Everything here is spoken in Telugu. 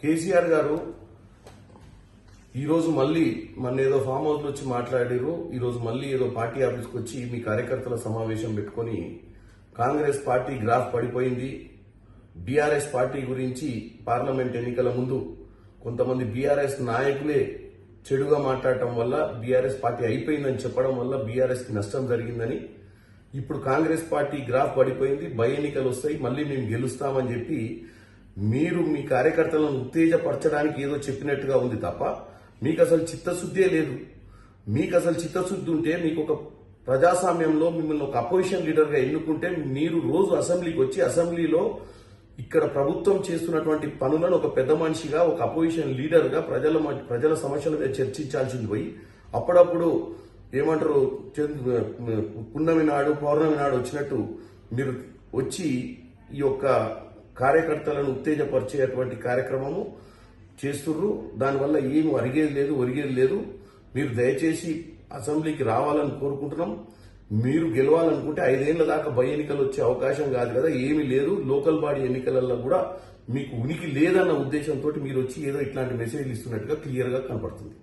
కేసీఆర్ గారు ఈరోజు మళ్ళీ మన ఏదో ఫామ్ హౌస్ లో వచ్చి మాట్లాడారు. ఈరోజు మళ్ళీ ఏదో పార్టీ ఆఫీస్కి వచ్చి మీ కార్యకర్తల సమావేశం పెట్టుకుని కాంగ్రెస్ పార్టీ గ్రాఫ్ పడిపోయింది, బీఆర్ఎస్ పార్టీ గురించి పార్లమెంట్ ఎన్నికల ముందు కొంతమంది బీఆర్ఎస్ నాయకులే చెడుగా మాట్లాడటం వల్ల బీఆర్ఎస్ పార్టీ అయిపోయిందని చెప్పడం వల్ల బీఆర్ఎస్ కి నష్టం జరిగిందని, ఇప్పుడు కాంగ్రెస్ పార్టీ గ్రాఫ్ పడిపోయింది, బై ఎన్నికలు వస్తాయి, మళ్ళీ మేము గెలుస్తామని చెప్పి మీరు మీ కార్యకర్తలను ఉత్తేజపరచడానికి ఏదో చెప్పినట్టుగా ఉంది తప్ప మీకు అసలు చిత్తశుద్ధే లేదు. మీకు అసలు చిత్తశుద్ధి ఉంటే మీకు ఒక ప్రజాస్వామ్యంలో మిమ్మల్ని ఒక అపోజిషన్ లీడర్ గా ఎన్నుకుంటే మీరు రోజు అసెంబ్లీకి వచ్చి అసెంబ్లీలో ఇక్కడ ప్రభుత్వం చేస్తున్నటువంటి పనులను ఒక పెద్ద మనిషిగా ఒక అపోజిషన్ లీడర్ గా ప్రజల సమస్యల మీద చర్చించాల్సింది పోయి అప్పుడప్పుడు ఏమంటారు పున్నమి నాడు పౌర్ణమి నాడు వచ్చినట్టు మీరు వచ్చి ఈ యొక్క కార్యకర్తలను ఉత్తేజపరిచేటువంటి కార్యక్రమము చేస్తుర్రు. దానివల్ల ఏమి ఒరిగేది లేదు. మీరు దయచేసి అసెంబ్లీకి రావాలని కోరుకుంటున్నాం. మీరు గెలవాలనుకుంటే 5 ఏళ్ల దాకా బై ఎన్నికలు వచ్చే అవకాశం కాదు కదా, ఏమీ లేదు. లోకల్ బాడీ ఎన్నికలలో కూడా మీకు ఉనికి లేదన్న ఉద్దేశంతో మీరు వచ్చి ఏదో ఇట్లాంటి మెసేజ్లు ఇస్తున్నట్టుగా క్లియర్ గా కనపడుతుంది.